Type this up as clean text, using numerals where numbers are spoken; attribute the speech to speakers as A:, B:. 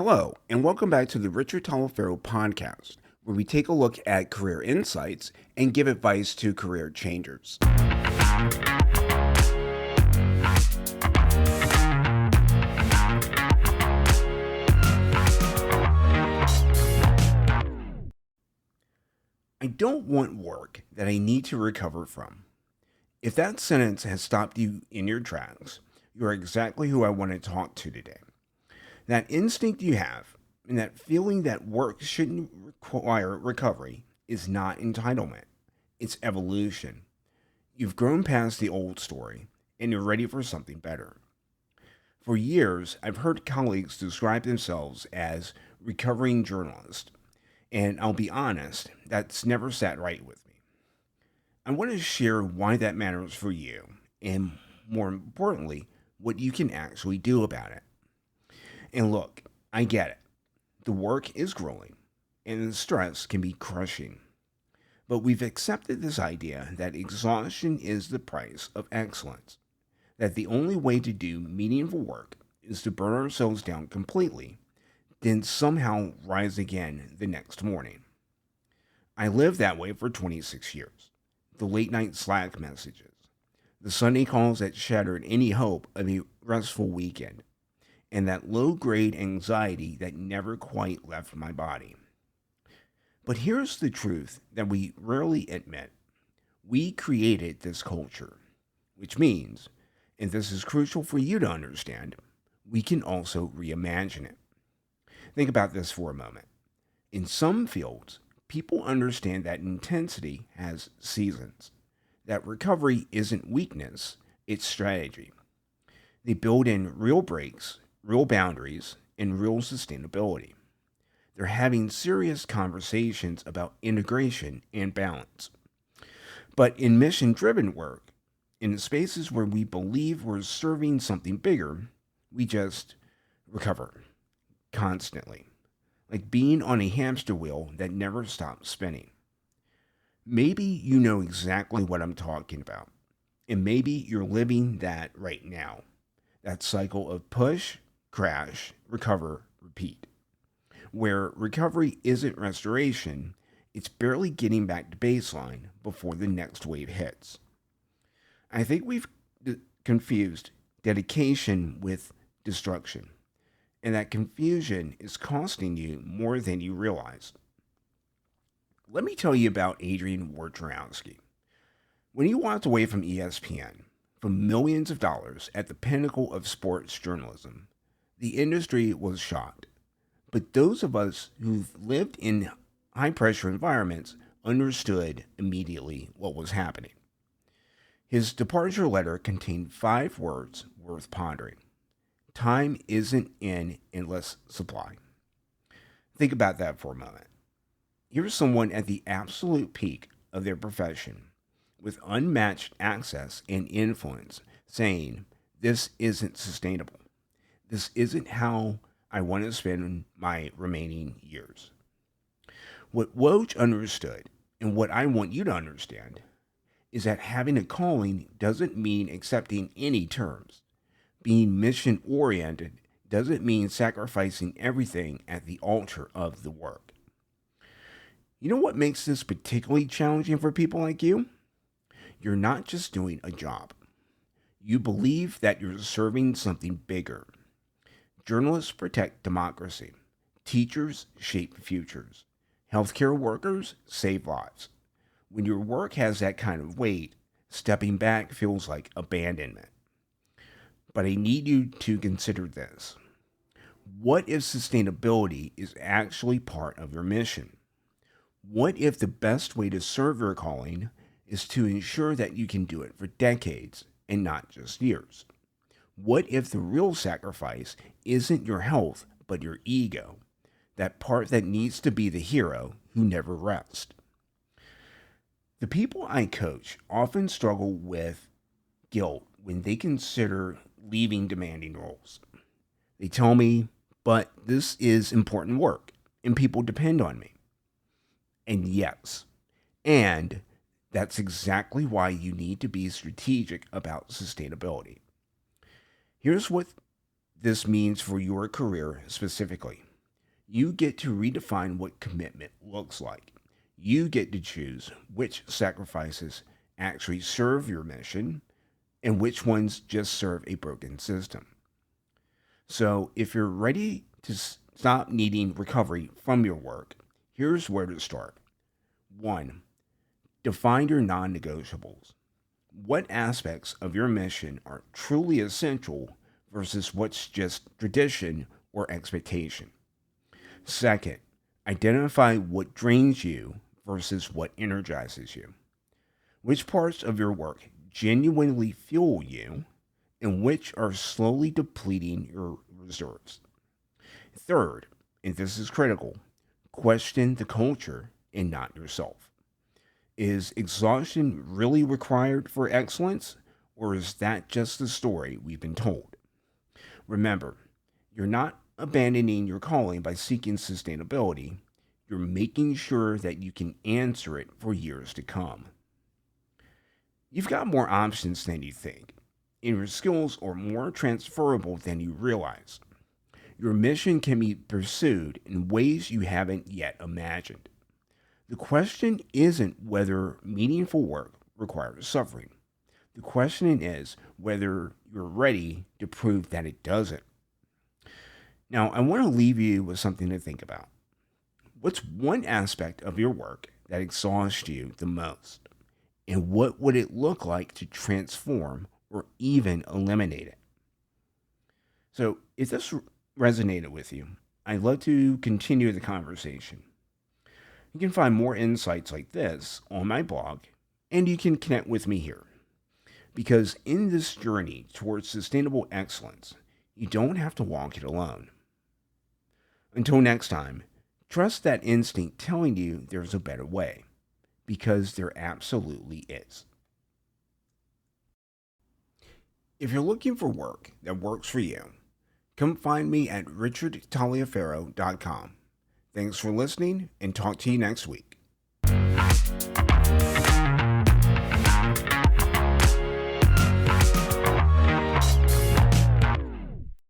A: Hello, and welcome back to the Richard Talaferro podcast, where we take a look at career insights and give advice to career changers. I don't want work that I need to recover from. If that sentence has stopped you in your tracks, you're exactly who I want to talk to today. That instinct you have and that feeling that work shouldn't require recovery is not entitlement, it's evolution. You've grown past the old story and you're ready for something better. For years, I've heard colleagues describe themselves as recovering journalists, and I'll be honest, that's never sat right with me. I want to share why that matters for you, and more importantly, what you can actually do about it. And look, I get it. The work is grueling, and the stress can be crushing. But we've accepted this idea that exhaustion is the price of excellence, that the only way to do meaningful work is to burn ourselves down completely, then somehow rise again the next morning. I lived that way for 26 years. The late night Slack messages, the Sunday calls that shattered any hope of a restful weekend, and that low grade anxiety that never quite left my body. But here's the truth that we rarely admit: we created this culture, which means, and this is crucial for you to understand, we can also reimagine it. Think about this for a moment. In some fields, people understand that intensity has seasons, that recovery isn't weakness, it's strategy. They build in real breaks, real boundaries, and real sustainability. They're having serious conversations about integration and balance. But in mission driven work, in spaces where we believe we're serving something bigger, we just recover constantly, like being on a hamster wheel that never stops spinning. Maybe you know exactly what I'm talking about, and maybe you're living that right now. That cycle of push, crash, recover, repeat, where recovery isn't restoration, it's barely getting back to baseline before the next wave hits. I think we've confused dedication with destruction, and that confusion is costing you more than you realize. Let me tell you about Adrian Wojnarowski. When he walked away from ESPN, from millions of dollars at the pinnacle of sports journalism, the industry was shocked. But those of us who've lived in high pressure environments understood immediately what was happening. His departure letter contained 5 words worth pondering: time isn't in endless supply. Think about that for a moment. Here's someone at the absolute peak of their profession, with unmatched access and influence, saying, "This isn't sustainable. This isn't how I want to spend my remaining years." What Woj understood, and what I want you to understand, is that having a calling doesn't mean accepting any terms. Being mission oriented doesn't mean sacrificing everything at the altar of the work. You know what makes this particularly challenging for people like you? You're not just doing a job. You believe that you're serving something bigger. Journalists protect democracy. Teachers shape futures. Healthcare workers save lives. When your work has that kind of weight, stepping back feels like abandonment. But I need you to consider this. What if sustainability is actually part of your mission? What if the best way to serve your calling is to ensure that you can do it for decades and not just years? What if the real sacrifice isn't your health, but your ego, that part that needs to be the hero who never rests? The people I coach often struggle with guilt when they consider leaving demanding roles. They tell me, "But this is important work, and people depend on me." And yes, and that's exactly why you need to be strategic about sustainability. Here's what this means for your career specifically. You get to redefine what commitment looks like. You get to choose which sacrifices actually serve your mission and which ones just serve a broken system. So, if you're ready to stop needing recovery from your work, here's where to start. 1. Define your non negotiables. What aspects of your mission are truly essential versus what's just tradition or expectation? Second, identify what drains you versus what energizes you. Which parts of your work genuinely fuel you and which are slowly depleting your reserves? Third, and this is critical, question the culture and not yourself. Is exhaustion really required for excellence, or is that just the story we've been told? Remember, you're not abandoning your calling by seeking sustainability, you're making sure that you can answer it for years to come. You've got more options than you think, and your skills are more transferable than you realize. Your mission can be pursued in ways you haven't yet imagined. The question isn't whether meaningful work requires suffering. The question is whether you're ready to prove that it doesn't. Now, I want to leave you with something to think about. What's one aspect of your work that exhausts you the most? And what would it look like to transform or even eliminate it? So, if this resonated with you, I'd love to continue the conversation. You can find more insights like this on my blog, and you can connect with me here. Because in this journey towards sustainable excellence, you don't have to walk it alone. Until next time, trust that instinct telling you there's a better way, because there absolutely is. If you're looking for work that works for you, come find me at richardtaliaferro.com. Thanks for listening, and talk to you next week.